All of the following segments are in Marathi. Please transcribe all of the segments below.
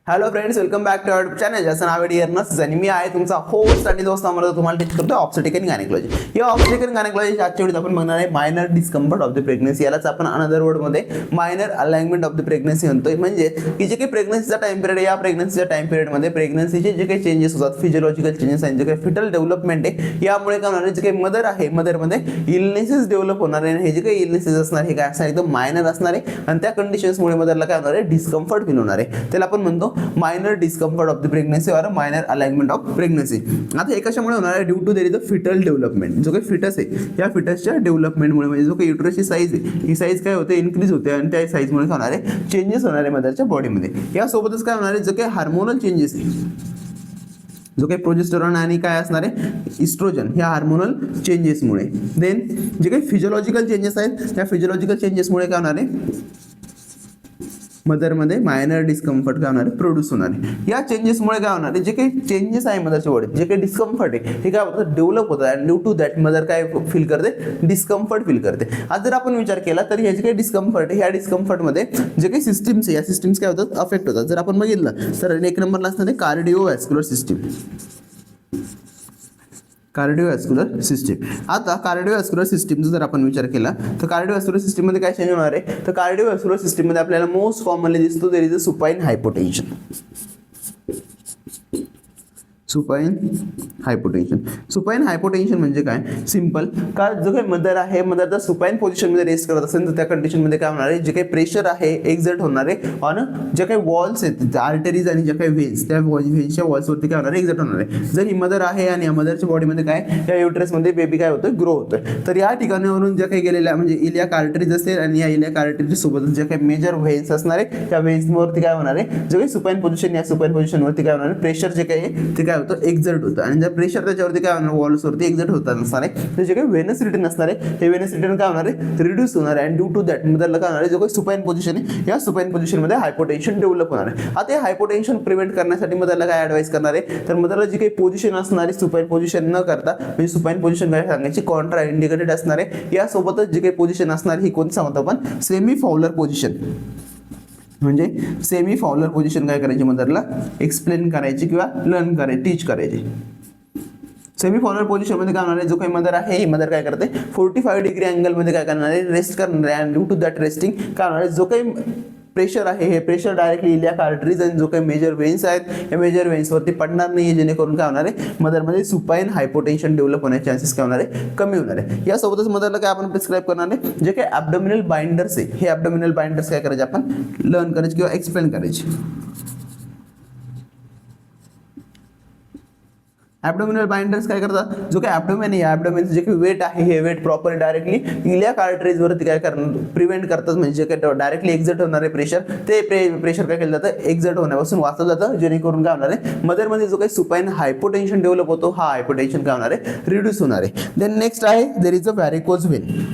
Hello friends, welcome back to our channel. ज्याचं नाव आहे डिअरनस आणि मी आहे तुमचा होस्ट आणि दोस्त. आम्हाला तुम्हाला टीच करतो ऑब्स्टेटिक इन गायनेकॉलॉजी. या ऑब्स्टेटिक इन गायनेकॉलॉजी आजच्या व्हिडिओत आपण बघणार आहे minor discomfort of the pregnancy. यालाच आपण अनदर वर्ड मध्ये minor alignment of the pregnancy म्हणतोय. म्हणजे की जे काही प्रेग्नन्सीचा टाइम पिरियड आहे, या प्रेग्नन्सीच्या टाइम पिरियड मध्ये प्रेग्नन्सीचे जे काही चेंजेस होतात, फिजिओलॉजिकल चेंजेस आणि जे काही फिटल डेव्हलपमेंट आहे, यामुळे काय होणार आहे, जे काही मदर आहे, मदरमध्ये इलनेसेस डेव्हलप होणार आहे. हे जे काही इलनेसेस असणार हे काय असणार, एकदम मायनर असणार आहे आणि त्या कंडिशन्समुळे मदरला काय होणार आहे, डिस्कम्फर्ट फील होणार आहे. त्याला आपण म्हणतो minor discomfort of the pregnancy और मायनर अलाइनमेंट ऑफ प्रेग्नन्सी. आता हे कशामुळे होणार आहे, due to there is the fetal development. जो काही फिटस आहे, या फिटसच्या डेव्हलपमेंटमुळे, म्हणजे जो काही युटरसची साईज आहे, ही साईज काय होते, इन्क्रीज होते आणि त्या साईजमुळे होणार आहे चेंजेस होणार आहे मदरच्या बॉडीमध्ये. यासोबतच काय होणार आहे, जो काही हार्मोनल चेंजेस आहे, जो काही प्रोजेस्टेरॉन आणि काय असणार आहे, इस्ट्रोजन, ह्या हार्मोनल चेंजेसमुळे. देन जे काही फिजिओलॉजिकल चेंजेस आहेत, त्या फिजिओलॉजिकल चेंजेसमुळे काय होणार आहे, मदरमध्ये मायनर डिस्कम्फर्ट काय होणार आहे, प्रोड्यूस होणार आहे. या चेंजेसमुळे काय होणार आहे, जे काही चेंजेस आहे मदरच्या बॉडीत, जे काही डिस्कम्फर्ट आहे, हे काय होतं, डेव्हलप होतं आणि ड्यू टू दॅट मदर काय फील करते, डिस्कम्फर्ट फील करते. आज जर आपण विचार केला तर हे जे काही डिस्कम्फर्ट आहे, ह्या डिस्कम्फर्टमध्ये जे काही सिस्टीम्स आहे, या सिस्टीम्स काय होतात, अफेक्ट होतात. जर आपण बघितलं तर एक नंबरला असणार आहे कार्डिओव्हॅस्क्युलर सिस्टीम. कार्डिओव्हॅस्क्युलर सिस्टीम. आता कार्डिओव्हॅस्क्युलर सिस्टीमचा जर आपण विचार केला तर कार्डिओव्हॅस्क्युलर सिस्टीममध्ये काय चेंज होणार आहे, तर कार्डिओव्हॅस्क्युलर सिस्टीममध्ये आपल्याला मोस्ट कॉमनली दिसतो there is a supine hypotension. Supine hypotension. Supine hypotension म्हणजे काय, सिंपल, का जो काही मदर आहे, मदर जर सुपाइन पोझिशनमध्ये रेस्ट करत असेल तर त्या कंडिशनमध्ये काय होणार आहे, जे काही प्रेशर आहे एक्झर्ट होणार आहे ऑन जे काही वॉल्स आहेत, आर्टरीज आणि जे काही व्हेन्स, त्या व्हेन्सच्या वॉल्सवरती काय होणार आहे, एक्झर्ट होणार आहे. जर ही मदर आहे आणि या मदरच्या बॉडीमध्ये काय, या युटरसमध्ये बेबी काय होतोय, ग्रो होतोय, तर या ठिकाणावरून ज्या काही गेलेल्या म्हणजे इलियाक आर्टरीज असेल आणि या इलियाक आर्टरीज सोबत जे काही मेजर व्हेन्स असणार आहे, त्या व्हेन्सवरती काय होणार आहे, जे काही सुपाइन पोझिशन, या सुपाइन पोझिशनवरती काय होणार आहे, प्रेशर जे काही आहे ते काय होतं, एक्झर्ट होतं. आणि जर प्रेशर त्याच्यावरती काय होणार, वॉल्सवरती एक्झर्ट होतात नसणार आहे, तर जे काही व्हेनस रिटर्न असणार आहे, हे व्हेनस रिटर्न काय होणार आहे, रिड्यूस होणार आहे. आणि ड्यू टू दॅट मदरला काय होणार आहे, जो काही सुपाइन पोझिशन आहे, या सुपाइन पोझिशनमध्ये हायपोटेन्शन डेव्हलप होणार आहे. आता हे हायपोटेन्शन प्रिव्हेंट करण्यासाठी मदरला काय ॲडवाइस करणार आहे, तर मदरला जी काही पोझिशन असणार आहे, सुपाइन पोझिशन न करता, म्हणजे सुपाइन पोझिशन काय सांगायची, कॉन्ट्रा इंडिकेटेड असणार आहे. यासोबतच जी काही पोझिशन असणार ही कोणती सांगतो आपण, सेमी फाउलर पोझिशन. म्हणजे सेमी फाउलर पोझिशन काय करायची, मदरला एक्सप्लेन करायची किंवा लर्न करायची, टीच करायची. सेमी फाउलर पोझिशन मध्ये काय होणार आहे, जो काही मदर आहे, ही मदर काय करते, 45 डिग्री अँगल मध्ये काय करणार आहे, रेस्ट करणार आहे. आणि ड्यू टू दॅट रेस्टिंग काय होणार आहे, जो काही प्रेशर आहे, हे प्रेशर डायरेक्टली इलियाक आर्टरीज आणि जो काही मेजर वेन्स आहेत, या मेजर वेन्सवरती पडणार नाही, जेणेकरून काय होणार आहे, मदरमध्ये सुपाइन हायपोटेन्शन डेव्हलप होण्याचे चान्सेस काय होणार आहे, कमी होणार आहे. यासोबतच मदरला काय आपण प्रिस्क्राईब करणार आहे, जे काही ॲब्डोमिनल बाइंडर्स आहे, हे ॲब्डोमिनल बाइंडर्स काय करायचे, आपण लर्न करायचे किंवा एक्सप्लेन करायचे. ॲब्डोमिनल बाइंडर्स काय करतात, जो काही ॲब्डोमेन आहे, ॲब्डोमेनचं जे काही वेट आहे, हे वेट प्रॉपर डायरेक्टली इलियाक आर्टरीजवरती काय करणार, प्रिव्हेंट करतात. म्हणजे जे काही डायरेक्टली एक्झर्ट होणारे प्रेशर, ते प्रेशर काय केलं जातं, एक्झर्ट होण्यापासून वाचलं जातं, जेणेकरून काय होणार आहे, मदरमध्ये जो काही सुपाइन हायपोटेन्शन डेव्हलप होतो, हा हायपोटेन्शन काय होणार आहे, रिड्यूस होणार आहे. देन नेक्स्ट आहे, there is a varicose vein.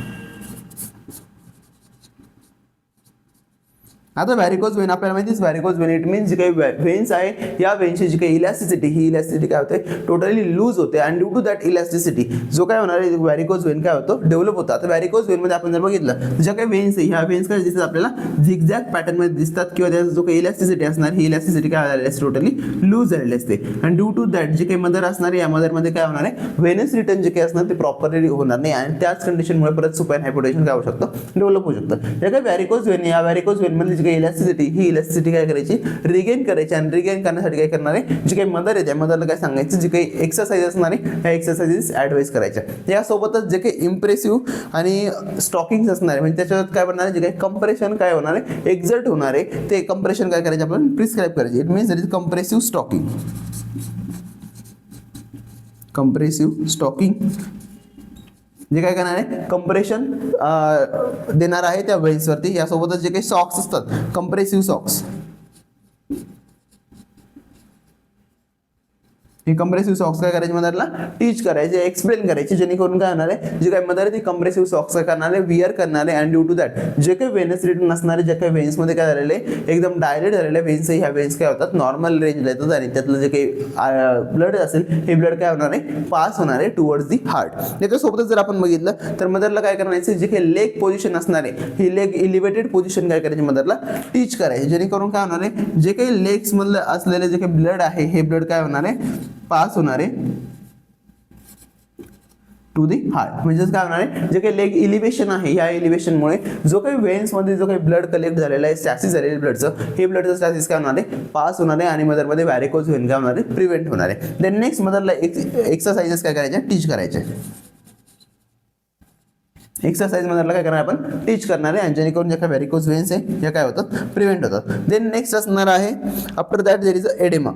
आता व्हॅरिकोज व्हेन आपल्याला माहिती आहे, व्हॅरिकोज व्हेन इट मीन्स जे काही व्हेन्स आहे, या व्हेन्सची जी काही इलॅस्टिसिटी, ही इलॅस्टिसिटी काय होते, टोटली लूज होते. आणि ड्यू टू दॅट इलॅस्टिसिटी जो काय होणार आहे, व्हॅरिकोज व्हेन काय होतो, डेव्हलप होतं. आता व्हॅरिकोज व्हेनमध्ये आपण जर बघितलं, ज्या काही व्हेन्स आहे, ह्या व्हेन्स काय दिसतात आपल्याला, झिगझॅग पॅटर्नमध्ये दिसतात, किंवा त्याचा जो काही इलॅस्टिसिटी असणार, ही इलॅस्टिसिटी काय झालेली असते, टोटली लूज झालेली असते. आणि ड्यू टू दॅट जे काही मदर असणार, या मदरमध्ये काय होणार आहे, व्हेनस रिटर्न जे काही असणार ते प्रॉपरली होणार नाही. आणि त्याच कंडिशनमुळे परत सुपाइन हायपोटेन्शन काय होऊ शकतं, डेव्हलप होऊ शकतं. ज्या काही व्हॅरिकोज व्हेन, या व्हॅरिकोज व्हेनमध्ये जी काही इलॅस्टिसिटी, ही इलॅस्टिसिटी काय करायची, रिगेन करायची. आणि रिगेन करण्यासाठी काय करणार आहे, जी काही मदर आहे, त्या मदरला काय सांगायचं, जी काही एक्सरसाइज असणार आहे, ह्या एक्सरसाइजेस ॲडवाइस करायच्या. यासोबतच जे काही इम्प्रेसिव्ह आणि स्टॉकिंग असणार आहे, म्हणजे त्याच्यात काय बनणार आहे, जे काही कंप्रेशन काय होणार आहे, एक्झर्ट होणार आहे, ते कंप्रेशन काय करायचे, आपण प्रिस्क्राईब करायचे. It means there is compressive stocking. Compressive stocking जे काय करणार आहे, कंप्रेशन देणार आहे त्या व्हेन्सवरती. यासोबतच जे काही सॉक्स असतात, कंप्रेसिव्ह सॉक्स, हे कंप्रेसिव्ह सॉक्स काय करायचे मदरला टीच करायचे, एक्सप्लेन करायचे, जेणेकरून काय होणार आहे जे काही मदर आहे ती कंप्रेसिव्ह सॉक्स काय करणार आहे विअर करणार आहे. अँड ड्यू टू दॅट जे काही वेन्स रिटर्न असणारे जे काही वेन्स मध्ये काय झालेले एकदम डायरेक्ट झालेले वेन्स, ह्या वेन्स काय होतात नॉर्मल रेंजला येतात आणि त्यातलं जे काही ब्लड असेल हे ब्लड काय होणार आहे पास होणार आहे टुवर्ड्स दी हार्ट. त्याच्यासोबतच जर आपण बघितलं तर मदरला काय करायचं जे काही लेग पोझिशन असणार आहे ही लेग इलिव्हेटेड पोझिशन काय करायची मदरला टीच करायची, जेणेकरून काय होणार आहे जे काही लेग्स मधलं असलेले जे काही ब्लड आहे हे ब्लड काय होणार आहे पास होणार आहे टू दी हार्ट. म्हणजेच काय होणार आहे जे काही लेग इलिव्हेशन आहे या इलिव्हेशनमुळे जो काही वेन्स मध्ये जो काही ब्लड कलेक्ट झालेला आहे स्टॅसिस झालेलं ब्लडचं हे ब्लडचं स्टॅसिस काय होणार आहे पास होणार आहे आणि मदरमध्ये व्हॅरिकोज व्हेन काय होणार आहे प्रिव्हेंट होणार आहे. देन नेक्स्ट मदरला एक्सरसाइजेस काय करायचे टीच करायचे. एक्सरसाइज मधला काय करणार आपण टीच करणार आहे आणि जेणेकरून जे काही व्हॅरिकोज वेन्स आहे या काय होतात प्रिव्हेंट होतात. देन नेक्स्ट असणार आहे after that there is a edema.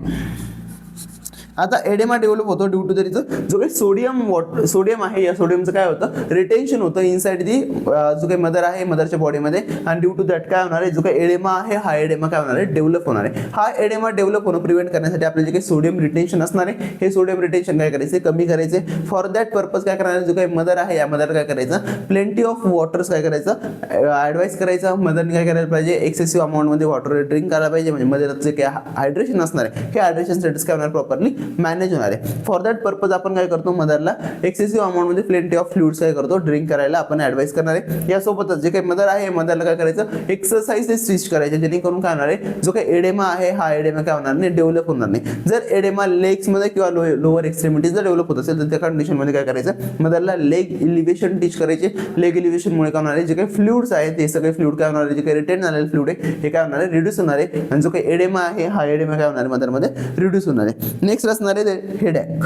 आता एडेमा डेव्हलप होतो ड्यू टू दॅट जो काही सोडियम आहे या सोडियमचं काय होतं रिटेन्शन होतं इनसाइड दी जो काही मदर आहे मदरच्या बॉडीमध्ये आणि ड्यू टू दॅट काय होणार आहे जो काही एडेमा आहे हा एडेमा काय होणार आहे डेव्हलप होणार आहे. हा एडेमा डेव्हलप होणं प्रिव्हेंट करण्यासाठी आपले जे काही सोडियम रिटेन्शन असणार आहे हे सोडियम रिटेन्शन काय करायचे कमी करायचे. फॉर दॅट पर्पज काय करणार जो काही मदर आहे या मदर काय करायचं प्लेंटी ऑफ वॉटर्स काय करायचं ॲडवाइस करायचं. मदरने काय करायला पाहिजे एक्सेसिव्ह अमाऊंटमध्ये वॉटर ड्रिंक करायला पाहिजे, म्हणजे मदरचं जे काही हायड्रेशन असणार आहे हे हायड्रेशन स्टेटस काय होणार प्रॉपरली मॅनेज होणार आहे. फॉर दॅट पर्पज आपण काय करतो मदरला एक्सेसिव्ह अमाऊंट मध्ये प्लेंटी ऑफ फ्लुइड्स काय करतो ड्रिंक करायला आपण ऍडवाइस करणार आहे. यासोबतच जे काही मदर आहे मदरला काय करायचं एक्सरसाइज स्विच करायचे, जेणेकरून काय होणार आहे जो काही एडेमा आहे हा एडेमा काय होणार नाही डेव्हलप होणार नाही. जर एडेमा लेग्स मध्ये किंवा लोअर एक्स्ट्रीमिटीज जर डेव्हलप होत असेल तर त्या कंडिशन मध्ये काय करायचं मदरला लेग इलिव्हेशन टीच करायचे. लेग इलिव्हेशन मुळे काय होणार आहे जे काही फ्लुइड्स आहेत ते सगळे फ्लुइड काय होणार आहे जे काही रिटेन झालेले फ्लुइड आहे हे काय होणार आहे रिड्यूस होणार आहे आणि जो काही एडेमा आहे हा एडेमा काय होणार आहे मदरमध्ये रिड्यूस होणार आहे. नेक्स्ट असणार आहे हेडेक.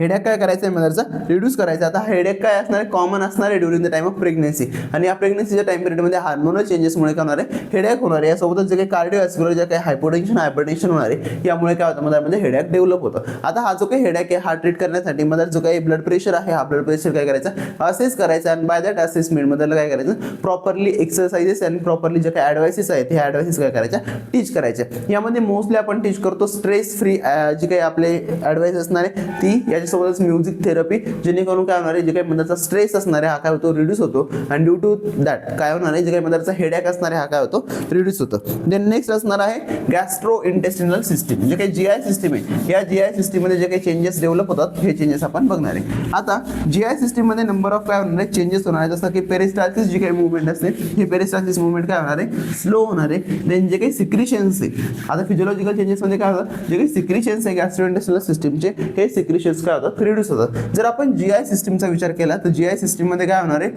हेडेक काय करायचं आहे मदरचा रिड्यूस करायचा. आता हेडेक काय असणार आहे कॉमन असणार आहे during the time of pregnancy आणि या प्रेग्नेन्सीच्या टाइम पिरियडमध्ये हार्मोनल चेंजेसमुळे काय होणार आहे हेडेक होणार आहे. यासोबतच जे काही कार्डिओव्हास्क्युलर जे काही हायपरटेन्शन होणार आहे यामुळे काय होतं मदरमध्ये हेडेक डेव्हलप होतं. आता हा जो काही हेडेक आहे हा ट्रीट करण्यासाठी मदर जो काही ब्लड प्रेशर आहे हा ब्लड प्रेशर काय करायचा असेस करायचा आणि बाय दॅट असेसमेंट मदरला काय करायचं प्रॉपरली एक्सरसाइजेस आणि प्रॉपरली जे काही ॲडवाइसेस आहेत हे ॲडवाइसेस काय करायच्या टीच करायचे. यामध्ये मोस्टली आपण टीच करतो स्ट्रेस फ्री जी काही आपले ॲडवाइस असणार आहे ती सोबतच म्युझिक थेरपी, जेणेकरून काय होणार आहे जे काही मदरचा स्ट्रेस असणार आहे हा काय होतो रिड्यूस होतो आणि ड्यू टू दॅट काय होणार आहे जे काही मदरचा हेडेक असणार आहे हा काय होतो रिड्यूस होतो. देन नेक्स्ट असणार आहे गॅस्ट्रो इंटेस्टिनल सिस्टीम, जे काही जीआय सिस्टीम आहे या जीआय सिस्टीम मध्ये जे काही चेंजेस डेव्हलप होतात हे चेंजेस आपण बघणार आहे. आता जीआय सिस्टीम मध्ये नंबर ऑफ काय होणार आहे चेंजेस होणार आहे, जसं की पेरिस्टाल्सिस जी काही मुवमेंट असते हे पेरिस्टाल्सिस मुवमेंट काय होणार आहे स्लो होणार आहे. देन जे काही सिक्रिशन्स आहे आता फिजिओलॉजिकल चेंजेस मध्ये काय होतं जे काही सिक्रिशन्स आहे गॅस्ट्रो इंटेस्टिनल सिस्टीमचे हे सिक्रिशन्स काय होतात रिड्यूस होतात. जर आपण जीआय सिस्टीमचा विचार केला तर जीआय सिस्टीम मध्ये काय होणार आहे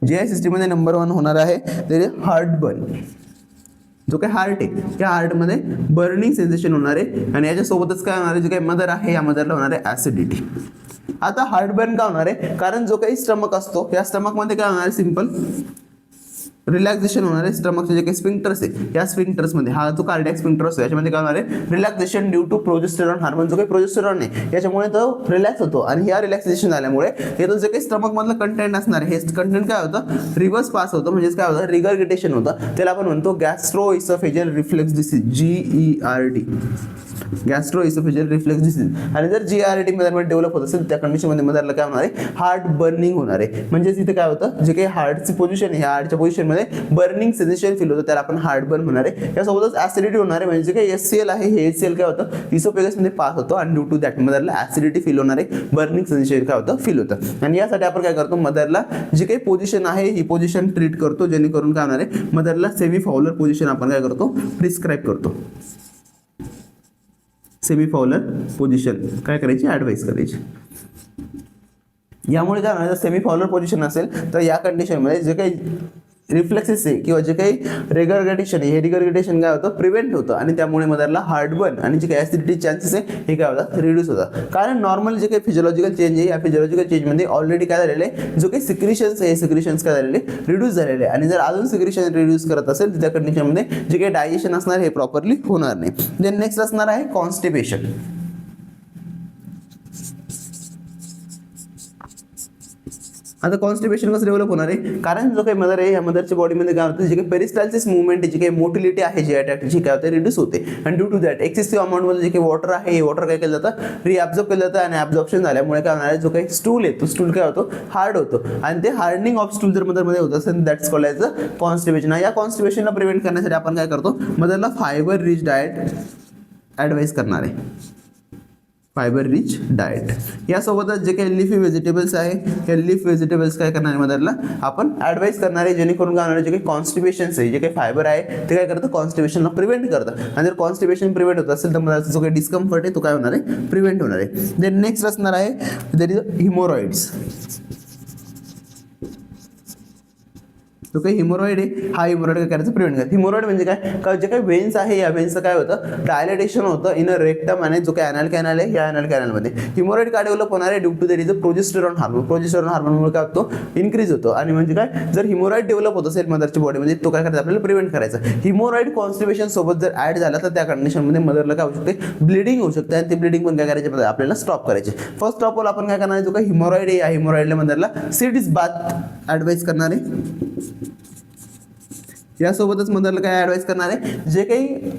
जीआय सिस्टीम मध्ये नंबर 1 होणार आहे ते हार्ट बर्न. जो काही हार्ट आहे त्या हार्टमध्ये बर्निंग सेन्सेशन होणार आहे आणि याच्यासोबतच काय होणार आहे जे काही मदर आहे या मदरला होणार आहे ऍसिडिटी. आता हार्ट बर्न का होणार आहे कारण जो काही स्टमक असतो या स्टमक मध्ये काय होणार आहे सिंपल रिलॅक्सेशन होणार आहे. स्टमकचे जे काही स्फिंक्टर्स आहे या स्फिंक्टर्स मध्ये हा जो कार्डियक स्फिंक्टर असतो याच्यामध्ये काय होणार आहे relaxation due to progesterone hormone. जो काही प्रोजेस्टेरॉन आहे याच्यामुळे तो रिलॅक्स होतो आणि या रिलॅक्सेशन झाल्यामुळे हे जो जे काही स्टमक मधलं कंटेंट असणार आहे हे कंटेंट काय होतं रिव्हर्स पास होतं, म्हणजे काय होतं रिगर्गिटेशन होतं. त्याला आपण म्हणतो gastro oesophageal reflex disease GERD, gastro oesophageal reflex disease. आणि जर GERD मध्ये डेव्हलप होत असेल त्या कंडिशन मध्ये मदरला काय होणार आहे हार्ट बर्निंग होणार आहे. म्हणजे इथे काय होतं जे काही हार्टची पोझिशन आहे ह्या हार्टच्या पोझिशन मध्ये बर्निंग सेन्सेशन फील होतं त्याला आपण हार्ट बर्न होणार आहे. यासोबतच ऍसिडिटी होणार आहे, म्हणजे जे काही HCl आहे हे HCl काय होतं इसोफेगस मध्ये पास होतो आणि ड्यू टू दॅट मदरला ऍसिडिटी फील होणार आहे, बर्निंग सेन्सेशन काय होतं फील होतं. आणि यासाठी आपण काय करतो मदरला जी काही पोझिशन आहे ही पोझिशन ट्रीट करतो, जेणेकरून काय होणार आहे मदरला सेमी फाउलर पोझिशन आपण काय करतो प्रिस्क्राईब करतो. सेमी फाउलर पोझिशन काय करायची ॲडवाइस करायची. यामुळे काय होणार सेमी फाउलर पोझिशन असेल तर या कंडिशनमध्ये जे काही रिफ्लेक्सेस आहे किंवा जे काही रिगर्गिटेशन आहे हे रिगर्गिटेशन काय होतं प्रिव्हेंट होतं आणि त्यामुळे मदरला हार्ट बर्न आणि जे काही ऍसिडिटी चान्सेस आहे हे काय होतात रिड्यूस होतात. कारण नॉर्मल जे काही फिजिओलॉजिकल चेंज आहे या फिजिओलॉजिकल चेंजमध्ये ऑलरेडी काय झालेलं आहे जो काही सिक्रिशन्स आहे सिक्रिशन्स काय झालेले रिड्यूस झालेले आहे आणि जर अजून सिक्रिशन रिड्यूस करत असेल तर त्या कंडिशनमध्ये जे काही डायजेशन असणार हे प्रॉपरली होणार नाही. देन नेक्स्ट असणार आहे कॉन्स्टिपेशन. आता कॉन्स्टिपेशन कसं डेव्हलप होणार आहे, कारण जो काही मदर आहे या मदरच्या बॉडीमध्ये काय होतं, जे काही पेरिस्टाल्सिस मुवमेंट जी काही मोटिलिटी आहे जी अटॅकची काय होते रिड्यूस होते आणि ड्यू टू दॅट एक्सेसिव्ह अमाऊंटमध्ये जे काही वॉटर आहे हे वॉटर काय केलं जातं रिअब्झॉर्ब केलं जातं आणि ॲब्झॉर्प्शन झाल्यामुळे काय होणार आहे, जो काही स्टूल आहे तो स्टूल काय होतो हार्ड होतो आणि ते हार्डनिंग ऑफ स्टूल जर मदरमध्ये होत असेल that's called as a constipation. या कॉन्स्टिपेशनला प्रिव्हेंट करण्यासाठी आपण काय करतो, मदरला फायबर रिच डाएट ॲडवाइस करणार आहे, फायबर रिच डाएट. यासोबतच जे काही लिफी व्हेजिटेबल्स आहे या लिफ व्हेजिटेबल्स काय करणार आहे मदरला आपण ॲडवाइस करणार आहे, जेणेकरून काय होणार जे काही कॉन्स्टिपेशन्स आहे जे काही फायबर आहे ते काय करतं कॉन्स्टिपेशनला प्रिव्हेंट करतं आणि जर कॉन्स्टिपेशन प्रिव्हेंट होत असेल तर मदरचा जो काही डिस्कम्फर्ट आहे तो काय होणार आहे प्रिव्हेंट होणार आहे. देन नेक्स्ट असणार आहे देर इज हिमोरॉइड्स. जो काही हिमोरॉइड आहे हा हिमोरॉइड काय करायचं प्रिव्हेंट करायचं. हिमोरॉइड म्हणजे काय, जे काही वेन्स आहे या वेन्सचं काय होतं डायलेटेशन होतं इन अ रेक्टम आणि जो काही ॲनल कॅनल आहे या ॲनल कॅनलमध्ये. हिमोरॉइड का डेव्हलप होणार आहे, due to there is a progesterone hormone. Progesterone हार्मोनमुळे काय होतो इन्क्रीज होतो आणि म्हणजे काय जर हिमोरॉइड डेव्हलप होत असेल मदरच्या बॉडीमध्ये तो काय करायचं आपल्याला प्रिव्हेंट करायचा. हिमोरॉइड कॉन्स्टिपेशन सोबत जर ॲड झाला तर त्या कंडिशनमध्ये मदरला काय होऊ शकते ब्लिडिंग होऊ शकते आणि ती ब्लिडिंग पण काय करायची आपल्याला स्टॉप करायची. फर्स्ट ऑफ ऑल आपण काय करणार आहे, जो काही हिमोरॉइड आहे या हिमोरॉइडला मदरला सीड्स बाथ ॲडवाइस करणार आहे. यासोबतच मदरला काय ॲडवाइस करणार आहे, जे काही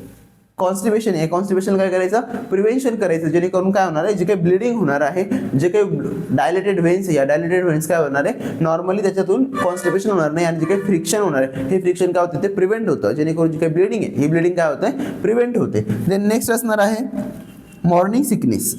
कॉन्स्टिपेशन आहे कॉन्स्टिपेशन काय करायचं प्रिव्हेंशन करायचं, जेणेकरून काय होणार आहे जे काही ब्लिडिंग होणार आहे, जे काही डायलेटेड व्हेन्स या डायलेटेड व्हेन्स काय होणार आहे नॉर्मली त्याच्यातून कॉन्स्टिपेशन होणार नाही आणि जे काही फ्रिक्शन होणार आहे हे फ्रिक्शन काय होते ते प्रिव्हेंट होतं, जेणेकरून जी काही ब्लिडिंग आहे ही ब्लिडिंग काय होतं प्रिव्हेंट होते. देन नेक्स्ट असणार आहे मॉर्निंग सिकनेस.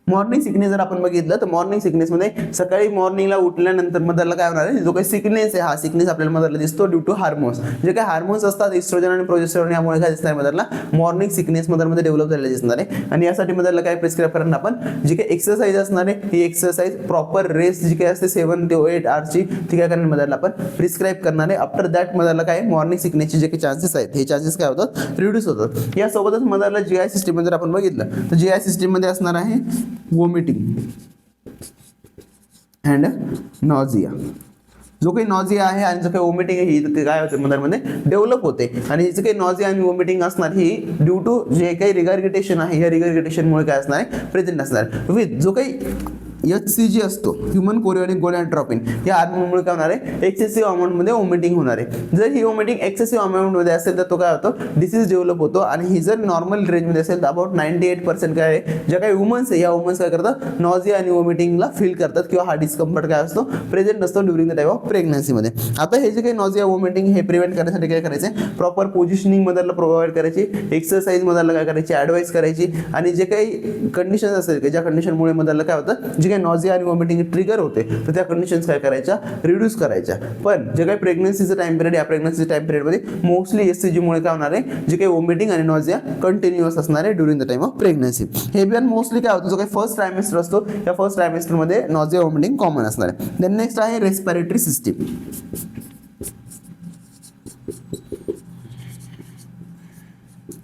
मॉर्निंग सिकनेस जर आपण बघितलं तर मॉर्निंग सिकनेसमध्ये सकाळी मॉर्निंगला उठल्यानंतर मदरला काय होणार आहे, जो काही सिकनेस आहे हा सिकनेस आपल्याला मदरला दिसतो ड्यू टू हार्मोन्स. जे काही हार्मोन्स असतात इस्ट्रोजन आणि प्रोजेस्टेरॉन यामुळे काय दिसणार मदरला मॉर्निंग सिकनेस मदरमध्ये डेव्हलप झालेलं दिसणार आहे. आणि यासाठी मदरला काय प्रिस्क्राईब करणार आपण, जी काही एक्सरसाइज असणार आहे ही एक्सरसाइज प्रॉपर रेस्ट जी काही असते 7 ते 8 आवर्सची ती काय करणार मदरला आपण प्रिस्क्राईब करणार आहे. आफ्टर दॅट मदरला काय मॉर्निंग सिकनेसचे जे काही चान्सेस आहेत हे चान्सेस काय होतात रिड्यूस होतात. यासोबतच मदरला GI सिस्टीम जर आपण बघितलं तर GI सिस्टीममध्ये असणार आहे वॉमिटिंग अँड नॉझिया. जो काही नॉझिया आहे आणि जो काही वॉमिटिंग आहे ही काय होते मदरमध्ये डेव्हलप होते आणि जे काही नॉझिया आणि वॉमिटिंग असणार ही ड्यू टू जे काही रिगर्गिटेशन आहे या रिगर्गिटेशनमुळे काय असणार आहे प्रेझेंट असणार विथ जो काही HCG असतो ह्युमन कोरियोनिक गोनाडोट्रोपिन या हार्मोनमुळे काय होणार आहे एक्सेसिव्ह अमाऊंटमध्ये वॉमिटिंग होणार आहे. जर ही वॉमिटिंग एक्सेसिव्ह अमाऊंटमध्ये असेल तर तो काय होतो डिसीज डेव्हलप होतो आणि ही जर नॉर्मल रेंजमध्ये असेल तर अबाउट 98% काय आहे ज्या काही वुमन्स आहे या वुमन्स काय करतात नॉझिया आणि वॉमिटिंगला फील करतात किंवा हा डिस्कम्फर्ट काय असतो प्रेझेंट असतो ड्युरिंग द टाइम ऑफ प्रेग्नन्सीमध्ये. आता हे जे काही नॉझिया वॉमिटिंग हे प्रिव्हेंट करण्यासाठी काय करायचं प्रॉपर पोझिशनिंग मदरला प्रोव्हाइड करायची, एक्सरसाइज मदरला काय करायची ॲडवाइस करायची आणि जे काही कंडिशन्स असेल की ज्या कंडिशनमुळे मदरला काय होतं जे काही नॉझिया आणि वॉमिटिंग ट्रिगर होते तर त्या कंडिशन्स काय करायच्या रिड्यूस करायच्या. पण जे काही प्रेग्नन्सीचं टाइम पिरियड या प्रेग्नन्सी टाइम पिरियडमध्ये मोस्टली HCG मुळे काय होणार आहे जे काही वॉमिटिंग आणि नॉझिया कंटिन्युअस असणार आहे during the time of pregnancy. हे पण मोस्टली काय होतं जो काही फर्स्ट ट्रायमेस्टर असतो या फर्स्ट ट्रायमेस्टरमध्ये नॉझिया वॉमिटिंग कॉमन असणार आहे. देन नेक्स्ट आहे रेस्पिरेटरी सिस्टीम.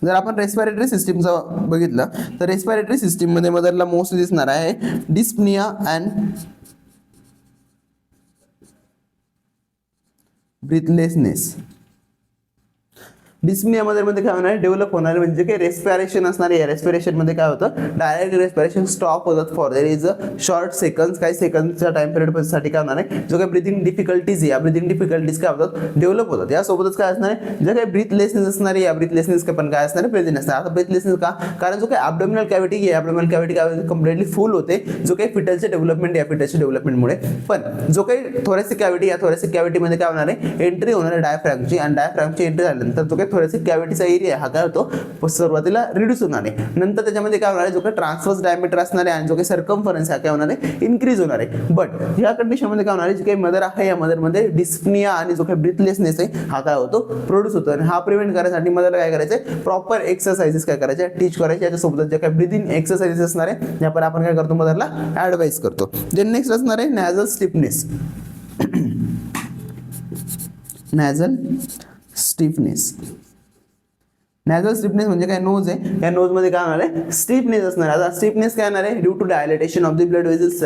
जर आपण रेस्पिरेटरी सिस्टीमचं बघितलं तर रेस्पिरेटरी सिस्टीममध्ये मदरला मोस्टली दिसणार आहे डिस्पनिया अँड ब्रीथलेसनेस. डिस्पनिया मध्ये काय होणार डेव्हलप होणार म्हणजे काही रेस्पिरेशन असणार आहे. रेस्पिरेशनमध्ये काय होतं डायरेक्ट रेस्पिरेशन स्टॉप होतात for there is a short seconds काही सेकंडच्या टाइम पिरियडसाठी काय होणार आहे जो काही ब्रिथिंग डिफिकल्टीज आहे या ब्रिथिंग डिफिकल्टीज काय होतात डेव्हलप होतात. यासोबतच काय असणार आहे जे काही ब्रीथलेसनेस असणार आहे या ब्रीथलेसनेस पण काय असणार आहे प्रेझेंट असणार. आता ब्रीथलेसनेस का कारण जो काही ॲब्डोमिनल कॅव्हिटी आहे ॲब्डोमिनल कॅव्हिटी काय कम्प्लिटली फुल होते जो काही फिटलचे डेव्हलपमेंट या फिटलच्या डेव्हलपमेंटमुळे. पण जो काही थोरेसिक कॅव्हिटी या थोरेसिक कॅव्हिटीमध्ये काय होणार आहे एंट्री होणार आहे डायफ्रॅमची आणि डायफ्रॅमची एंट्री झाल्यानंतर जो काही थोरेसिक कॅव्हिटीचा एरिया हा काय होतो सुरुवातीला रिड्यूस होणार आहे. नंतर त्याच्यामध्ये काय होणार आहे जो काही ट्रान्सवर्स डायमीटर असणार आहे आणि जो काही सर्कम्फरन्स हा काय होणार आहे इन्क्रीज होणार आहे. बट या कंडिशनमध्ये काय होणार आहे जी काही मदर आहे या मदरमध्ये डिस्पनिया आणि जो काही ब्रीथलेसनेस आहे हा काय होतो प्रोड्यूस होतो आणि हा प्रिव्हेंट करण्यासाठी मदरला काय करायचं प्रॉपर एक्सरसाइजेस काय करायचे टीच करायचे. याच्यासोबत जे काही ब्रीथिंग एक्सरसाइजेस असणार आहे या पण आपण काय करतो मदरला ॲडवाइस करतो. देन नेक्स्ट असणार आहे नॅझल स्टिफनेस. नॅझल स्टिफनेस नॅझल स्टिफनेस म्हणजे काय, नोज आहे, या नोज मध्ये काय होणार आहे, स्टिफनेस असणार आहे. आता स्टिफनेस काय होणार आहे, due to dilatation of the blood vessels,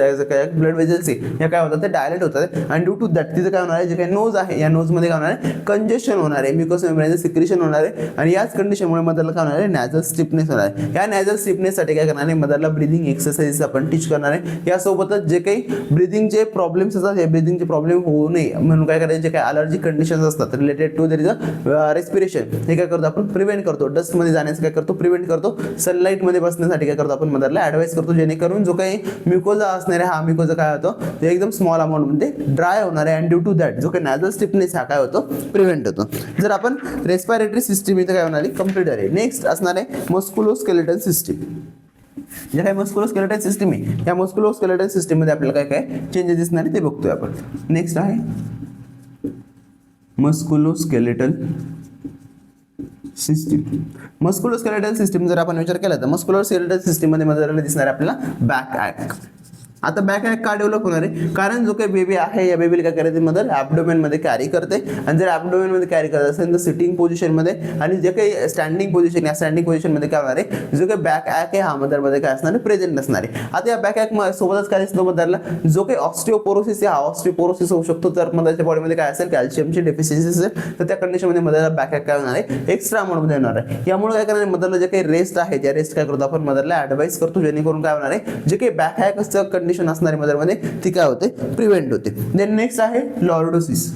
blood vessels या काय होतात ते डायलेट होतात, आणि ड्यू टू दॅट तिथे काय होणार आहे, जे काही नोज आहे या नोज मध्ये काय होणार आहे, कंजेशन होणार आहे, म्युकस मेम्ब्रेनचं सिक्रेशन होणार आहे, आणि याच कंडिशनमुळे मदरला काय होणार आहे, नॅझल स्टिफनेस होणार आहे. या नॅझल स्टिफनेस साठी काय करणार आहे, मदरला ब्रीदिंग एक्सरसाइज आपण टीच करणार आहे. यासोबतच जे काही ब्रीदिंगचे प्रॉब्लेम्स असतात, हे ब्रीदिंगचे प्रॉब्लेम होऊ नये म्हणून काय करायचे, जे काही अलर्जी कंडिशन्स असतात related to there is a respiration, हे काय करतो आपण, प्रिव्हेंट करतो. डस्ट मध्ये जाण्याचं काय करतो, प्रिव्हेंट करतो. सनलाईट मध्ये बसण्यासाठी काय करतो आपण, मदरला ऍडवाइस करतो, जेणेकरून जो काही म्युकोजा असणार आहे, हा म्युकोजा काय होतो, ते एकदम स्मॉल अमाऊंट मध्ये ड्राय होणार आहे, आणि ड्यू टू दॅट जो काही नॅझल स्टिफनेस हा काय होतो, प्रिव्हेंट होतो. जर आपण रेस्पिरेटरी सिस्टीम इथे काय होणार आहे, कंप्लीट आहे. नेक्स्ट असणार आहे मस्कुलोस्केलेटल सिस्टीम. जे काही मस्कुलोस्केलेटल सिस्टीम आहे, या मस्कुलोस्केलेटल सिस्टीम मध्ये आपल्याला काय काय चेंजेस दिसणार आहे ते बघतोय आपण. नेक्स्ट आहे मस्कुलोस्केलेटल सिस्टीम. मस्कुलोस्केलेटल सिस्टीम जर आपण विचार केला तर मस्कुलोस्केलेटल सिस्टीम मध्ये मदरला दिसणार आहे आपल्याला बॅक ॲक. आता बॅक ॲक का डेव्हलप होणार आहे, कारण जो काही बेबी आहे या बेबीला काय करायचं, मदर ॲब्डोमेन मध्ये कॅरी करते, आणि जर ॲब्डोमेन मध्ये कॅरी करत असेल तर सिटिंग पोझिशन मध्ये, आणि जे काही स्टँडिंग पोझिशन, या स्टँडिंग पोझिशन मध्ये काय होणार आहे, जो काही बॅक ॲक आहे हा मदर मध्ये काय असणार आहे, प्रेझेंट नसणार आहे. आता या बॅक ॲक सोबतच काय दिसतो मदरला, जो काही ऑस्टिओपोरोसिस आहे, हा ऑस्टिओपोरोसिस होऊ शकतो. जर मदरच्या बॉडीमध्ये काय असेल, कॅल्शियमची डेफिशियन्सी असेल, तर त्या कंडिशन मध्ये मदरला बॅक ॲक काय होणार आहे, एक्स्ट्रा अमाऊंट मध्ये येणार आहे. यामुळे काय करणार आहे, मदरला जे काही रेस्ट आहे त्या रेस्ट काय करतो आपण, मदरला ऍडवाइस करतो, जेणेकरून काय होणार आहे, जे काही बॅक ॲकचं कंडिशन असणार आहे मदरमध्ये ती काय होते, प्रिव्हेंट होते. देन नेक्स्ट आहे लॉर्डोसिस.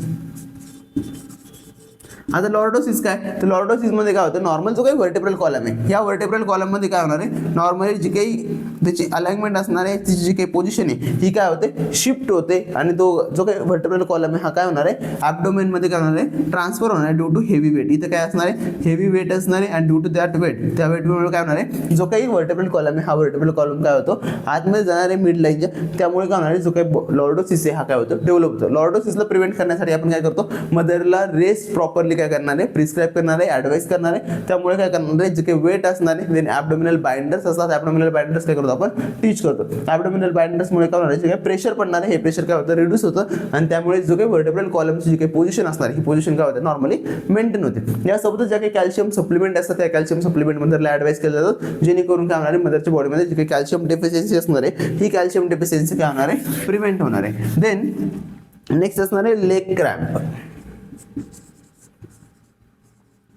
आता लॉर्डोसिस काय, तर लॉर्डोसिस मध्ये काय होतं, नॉर्मल जो काही व्हर्टेब्रल कॉलम आहे, या व्हर्टेब्रल कॉलम मध्ये काय होणार आहे, नॉर्मली जी काही त्याची अलाइनमेंट असणार आहे, तिची जी काही पोझिशन आहे ही काय होते, शिफ्ट होते, आणि तो जो काही व्हर्टेब्रल कॉलम आहे हा काय होणार आहे, ॲब्डोमेन मध्ये काय होणार आहे, ट्रान्सफर होणार आहे ड्यू टू हेवी वेट. इथे काय असणार आहे, हेवी वेट असणार आहे, आणि ड्यू टू दॅट वेट, त्या वेटमुळे काय होणार आहे, जो काही व्हर्टेब्रल कॉलम आहे हा व्हर्टेब्रल कॉलम काय होतो, आतमध्ये जाणार आहे मिड लाईनच्या, त्यामुळे काय होणार आहे, जो काही लॉर्डोसिस आहे हा काय होतो, डेव्हलप होतो. लॉर्डोसिसला प्रिव्हेंट करण्यासाठी आपण काय करतो, मदरला रेस्ट प्रॉपरली काय करणार आहे, प्रिस्क्राइब करणार आहे, ऍडवाइस करणार आहे. त्यामुळे काय करणार आहे, जे काही वेट असणार आहे, देन ॲब्डोमिनल बाइंडर्स असतात, ॲब्डोमिनल बाइंडर्स काय करतो आपण, टीच करतो. ॲब्डोमिनल बाइंडर्स मुळे काय होणार आहे, जे काही प्रेशर पडणार आहे, हे प्रेशर काय होतं, रिड्यूस होतं, आणि त्यामुळे जो काही व्हर्टेब्रल कॉलमची जी काही पोझिशन असणार आहे, ही पोझिशन काय होते, नॉर्मली मेंटेन होते. यासोबतच ज्या काही कॅल्शियम सप्लिमेंट असतात, त्या कॅल्शियम सप्लिमेंट मदरला ऍडवाइस केलं जातं, जेणेकरून काय होणार आहे, मदरच्या बॉडीमध्ये जी काही कॅल्शियम डेफिशियन्सी असणार आहे, ही कॅल्शियम डेफिशियन्सी काय होणार आहे, प्रिव्हेंट होणार आहे. देन नेक्स्ट असणार आहे लेग क्रॅम्प.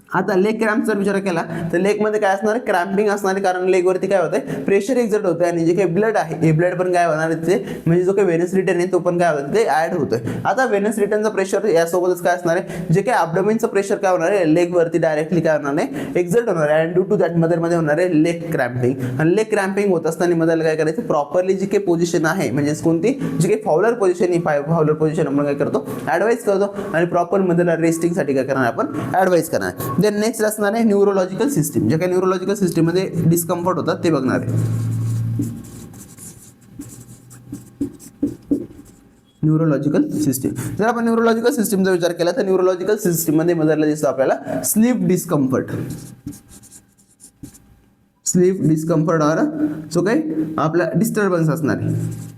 आता लेग क्रॅम्प जर विचार केला तर लेग मध्ये काय असणार, क्रॅम्पिंग असणार आहे, कारण लेग वरती काय होतंय, प्रेशर एक्झर्ट होतं, आणि जे काही ब्लड आहे हे ब्लड पण काय होणार आहे, ते म्हणजे जो काही वेनस रिटर्न आहे तो पण काय होतं, ते ऍड होतोय. आता वेनस रिटर्नचं प्रेशर यासोबतच काय असणार आहे, जे काही ॲब्डोमेनचं प्रेशर काय होणार आहे, लेग वरती डायरेक्टली काय होणार आहे, एक्झर्ट होणार आहे, आणि ड्यू टू दॅट मदरमध्ये होणार आहे लेग क्रॅम्पिंग. आणि लेग क्रॅम्पिंग होत असताना मदरला काय करायचं, प्रॉपरली जी काही पोझिशन आहे, म्हणजे कोणती जी काही फाउलर पोझिशन ही फाउलर पोझिशन आपण काय करतो, ऍडवाइस करतो, आणि प्रॉपर मदरला रेस्टिंगसाठी काय करणार आपण, ऍडवाइस करणार. देन नेक्स्ट असणार आहे न्यूरोलॉजिकल सिस्टीम. जे काही न्यूरोलॉजिकल सिस्टीम मध्ये डिस्कम्फर्ट होतात ते बघणार आहे. Neurological system. जर आपण न्यूरोलॉजिकल सिस्टीमचा विचार केला तर न्यूरोलॉजिकल सिस्टीम मध्ये मदरला दिसतो आपल्याला स्लीप डिस्कम्फर्ट. स्लीप डिस्कम्फर्ट और जो काही आपला डिस्टर्बन्स असणार आहे,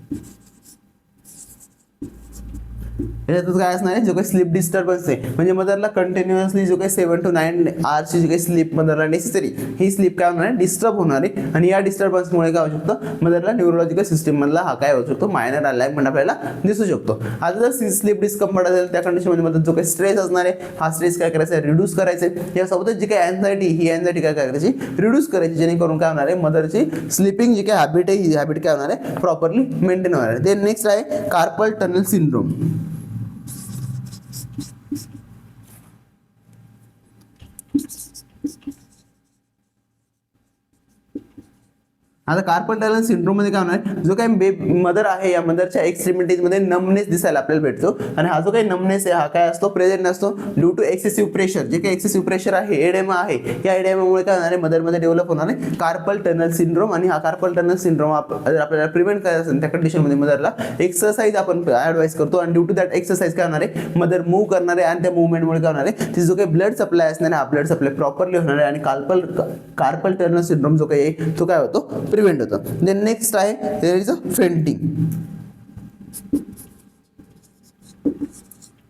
याच्यातच काय असणार आहे, जो काही स्लीप डिस्टर्बन्स आहे, म्हणजे मदरला कंटिन्युअसली जो काही 7 to 9 आवर्सची जी काही स्लीप मदरला नेसेसरी, ही स्लीप काय होणार आहे, डिस्टर्ब होणार आहे, आणि या डिस्टर्बन्समुळे काय होऊ शकतं, मदरला न्यूरोलॉजिकल सिस्टीम मधला हा काय होऊ शकतो, मायनर अलाइनमेंट आपल्याला दिसू शकतो. आता जर स्लीप डिस्कम्फर्ट असेल त्या कंडिशनमध्ये मदर जो काही स्ट्रेस असणार आहे, हा स्ट्रेस काय करायचा आहे, रिड्यूस करायचा आहे. यासोबतच जी काही अँझायटी, ही अँझायटी काय करायची, रिड्यूस करायची, जेणेकरून काय होणार आहे, मदरची स्लीपिंग जी काही हॅबिट आहे, ही हॅबिट काय होणार आहे, प्रॉपरली मेंटेन होणार आहे. देन नेक्स्ट आहे कार्पल टनल सिंड्रोम. आता कार्पल टनल सिंड्रोम मध्ये काय होणार, जो काही मदर आहे या मदरच्या एक्स्ट्रीमिटीज मध्ये नमनेस दिसायला आपल्याला भेटतो, आणि हा जो काही नमनेस आहे हा काय असतो, प्रेझेंट नसतो ड्यू टू एक्सेसिव्ह प्रेशर. जे काही एक्सेसिव्ह प्रेशर आहे, एडेमा आहे, या एडेमामुळे काय होणार आहे, मदरमध्ये डेव्हलप होणार आहे कार्पल टनल सिंड्रोम. आणि हा कार्पल टनल सिंड्रोम जर आपल्याला प्रिव्हेंट करायचं असेल त्या कंडिशनमध्ये मदरला एक्सरसाइज आपण ऍडवाइस करतो, आणि ड्यू टू दॅट एक्सरसाइज काय होणार आहे, मदर मूव्ह करणार आहे, आणि त्या मुवमेंटमुळे काय होणार आहे, ती जो काही ब्लड सप्लाय असणार आहे हा ब्लड सप्लाय प्रॉपरली होणार आहे, आणि कार्पल टनल सिंड्रोम जो काही आहे तो काय होतो, प्रिव्हेंट होतो. देन नेक्स्ट आहे there is a fainting.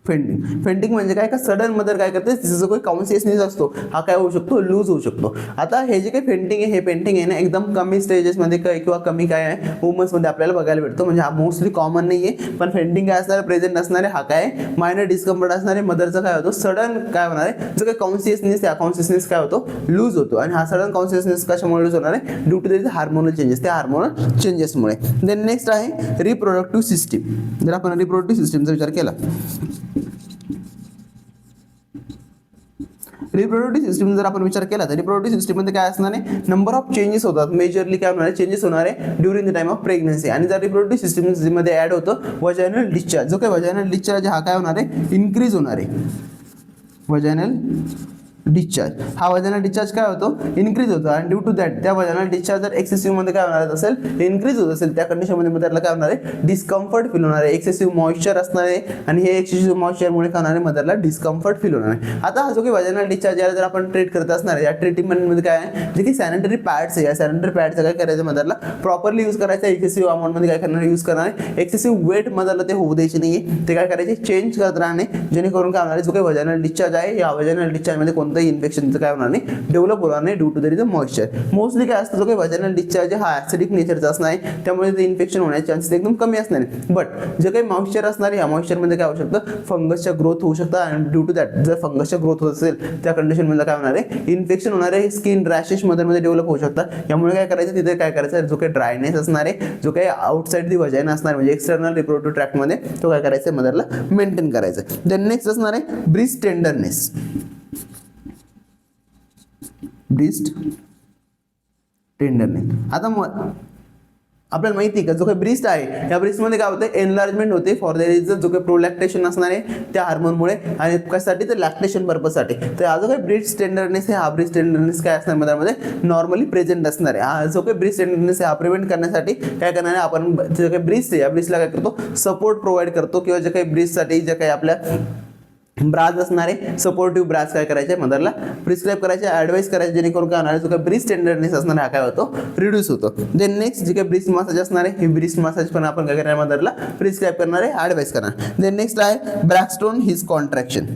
Fainting म्हणजे काय, का सडन मदर काय करते, तिचा जो काही कॉन्शियसनेस असतो हा काय होऊ शकतो, लूज होऊ शकतो. आता हे जे काही पेंटिंग आहे, हे पेंटिंग आहे ना एकदम कमी स्टेजेसमध्ये किंवा कमी काय आहे वुमन्समध्ये आपल्याला बघायला भेटतो. म्हणजे हा मोस्टली कॉमन नाही आहे, पण फेंटिंग काय असणार, प्रेझेंट असणारे हा काय मायनर डिस्कम्फर्ट असणारे मदरचं काय होतो, सडन काय होणार आहे, जो काही कॉन्शियसनेस त्या कॉन्शियसनेस काय होतो, लूज होतो. आणि हा सडन कॉन्शियसनेस कशामुळे लूज होणार आहे, due to the hormonal changes, त्या हार्मोनल चेंजेसमुळे. देन नेक्स्ट आहे रिप्रोडक्टिव्ह सिस्टीम. जर आपण रिप्रोडक्टिव्ह सिस्टीमचा विचार केला, रिप्रोडक्टिव्ह सिस्टम जर आपण विचार केला तर रिप्रोडक्टिव्ह सिस्टम मध्ये काय असणार आहे, नंबर ऑफ चेंजेस होतात. मेजरली काय होणार आहे, चेंजेस होणार आहे during the time of pregnancy. आणि जर रिप्रोडक्टिव्ह सिस्टम मध्ये ऍड होतं वजायनल डिस्चार्ज, जो काही वजायनल डिस्चार्ज हा काय होणार आहे, इन्क्रीज होणार आहे. वजायनल डिस्चार्ज, हा वजायनल डिस्चार्ज काय होतो, इन्क्रीज होतो. आणि ड्यू टू दॅट त्या वजायनल डिस्चार्ज जर एक्सेसिव्ह मध्ये काय होणार असेल, इन्क्रीज होत असेल, त्या कंडिशनमध्ये मदरला काय होणार आहे, डिस्कम्फर्ट फील होणार आहे. एक्सेसिव्ह मॉइश्चर असणार आहे आणि हे एक्सेसिव्ह मॉइश्चरमुळे काय होणार आहे, मदरला डिस्कम्फर्ट फील होणार आहे. आता हा जो काही वजायनल डिस्चार्ज याला जर आपण ट्रीट करत असणार आहे, या ट्रीटमेंटमध्ये काय आहे, जे काही सॅनिटरी पॅड्स आहे, या सॅनिटरी पॅडचं काय करायचं, मदरला प्रॉपरली यूज करायचं. एक्सेसिव्ह अमाऊंटमध्ये काय करणार, यूज करणार आहे. एक्सेसिव्ह वेट मदरला ते होऊ द्यायचे नाही, ते काय करायचे, चेंज करत राहणे, जेणेकरून काय होणार आहे, जो काही वजायनल डिस्चार्ज आहे, या वजायनल डिस्चार्जमध्ये कोणतंही इन्फेक्शनचं काय होणार नाही, डेव्हलप होणार नाही due to the moisture. Mostly काय असतं, जो काही वजायनल डिस्चार्ज हा ऍसिडिक नेचरचा असणार आहे, त्यामुळे ते इन्फेक्शन होण्याचे चान्सेस एकदम कमी असणार आहे. बट जे काही मॉइश्चर असणार आहे, या मॉइश्चरमध्ये काय होऊ शकतं, फंगसच्या ग्रोथ होऊ शकतं. आणि ड्यू टू दॅट जर फंगसच्या ग्रोथ होत असेल, त्या कंडिशनमध्ये काय होणार आहे, इन्फेक्शन होणार आहे, स्किन रॅशेस मध्ये डेव्हलप होऊ शकतात. यामुळे काय करायचं, तिथे काय करायचं, जो काही ड्रायनेस असणार आहे, जो काही आउटसाइड दी वजायना असणार म्हणजे एक्सटर्नल रिप्रोडक्टिव्ह ट्रॅक्टमध्ये, तो काय करायचं, मदरला मेंटेन करायचं. देन नेक्स्ट असणार आहे ब्रीस्ट टेंडरनेस. Breast tenderness. आता आपल्याला माहिती आहे का, जो काही ब्रीस्ट आहे, या ब्रीस्टमध्ये काय होतं, एनलार्जमेंट होते फॉर देअर इज जो काही प्रोलॅक्टेशन असणार आहे त्या हार्मोनमुळे, आणि कशासाठी, तर लॅक्टेशन पर्पजसाठी. तर हा जो काही ब्रीस्ट टेंडरनेस आहे, हा ब्रीस्ट टेंडरनेस काय असणार मदरमध्ये नॉर्मली प्रेझेंट असणार आहे. हा जो काही ब्रीस्ट टेंडरनेस आहे, हा प्रिव्हेंट करण्यासाठी काय करणार आहे आपण, जे काही ब्रीस्ट आहे, या ब्रीस्टला काय करतो, सपोर्ट प्रोव्हाइड करतो. किंवा जे काही ब्रीस्टसाठी जे काही आपल्या ब्राज असणारे सपोर्टिव्ह ब्राज काय करायचे, मदरला प्रिस्क्राईब करायचे, ऍडवाइस करायचे, जेणेकरून काय होणार आहे, जो काही ब्रीस्ट टेंडरनेस असणार हा काय होतो, रिड्यूस होतो. देन नेक्स्ट जे काही ब्रीस्ट मसाज असणार आहे, हे ब्रीस्ट मसाज पण आपण काय करणार, मदरला प्रिस्क्राईब करणार आहे, ऍडवाइस करणार. देन नेक्स्ट आहे Braxton Hicks contraction.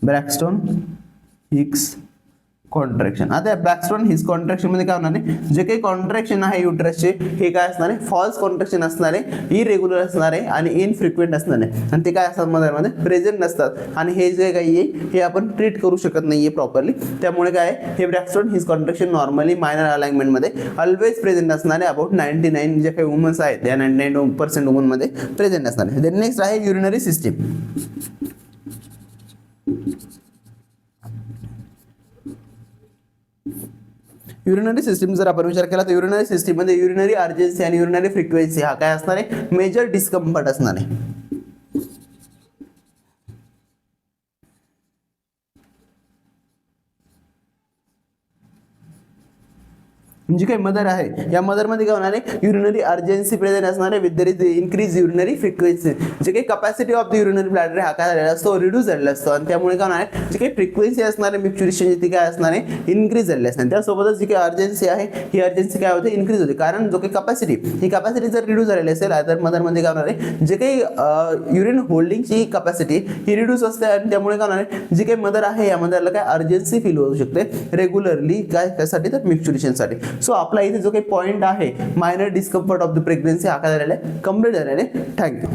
Braxton Hicks contraction. आता ब्रॅक्स्टोन हिज कॉन्ट्रॅक्शन मध्ये काय होणार आहे, जे काही कॉन्ट्रॅक्शन आहे युट्रसचे, हे काय असणार आहे, फॉल्स कॉन्ट्रॅक्शन असणार आहे, इरेग्युलर असणार आहे आणि इनफ्रिक्वेंट असणार आहे. आणि ते काय असतात, मदरमध्ये प्रेझेंट नसतात. आणि हे जे काही आहे, हे आपण ट्रीट करू शकत नाहीये प्रॉपरली. त्यामुळे काय आहे, हे Braxton Hicks contraction normally minor अलाइनमेंटमध्ये ऑलवेज प्रेझेंट असणार आहे. अबाउट 99 जे काही वुमन्स आहेत, त्या 99% वुमनमध्ये प्रेझेंट असणार आहे. देन नेक्स्ट आहे युरिनरी सिस्टीम. युरिनरी सिस्टीम जर आपण विचार केला तर युरिनरी सिस्टीम मध्ये युरिनरी अर्जन्सी आणि युरिनरी फ्रिक्वेन्सी हा काय असणार आहे, मेजर डिस्कम्फर्ट असणार आहे. जी काही मदर आहे, या मदरमध्ये काय होणार आहे, युरिनरी अर्जन्सी प्रेझेंट असणार आहे with their is increase urinary frequency. जे काही capacity of the urinary bladder हा काय झालेला असतो, रिड्यूस झालेला असतो. आणि त्यामुळे काय होणार आहे, जी काही फ्रिक्वेन्सी असणार आहे मिक्च्युरेशनची ती काय असणार आहे, इन्क्रीज झालेली असणार. त्यासोबतच जी काही अर्जन्सी आहे, ही अर्जन्सी काय होते, इन्क्रीज होते. कारण जो काही कॅपॅसिटी, ही कॅपॅसिटी जर रिड्यूस झालेली असेल तर मदरमध्ये काय होणार आहे, जे काही युरिन होल्डिंगची कॅपॅसिटी ही रिड्यूस असते. आणि त्यामुळे काय होणार आहे, जी काही मदर आहे, या मदरला काय अर्जन्सी फील होऊ शकते रेग्युलरली, काय त्यासाठी, तर मिक्च्युरेशनसाठी. सो आपला इथे जो काही पॉइंट आहे, minor discomfort of the pregnancy, हा काय झालेला आहे, कंप्लीट झालेला आहे. थँक्यू.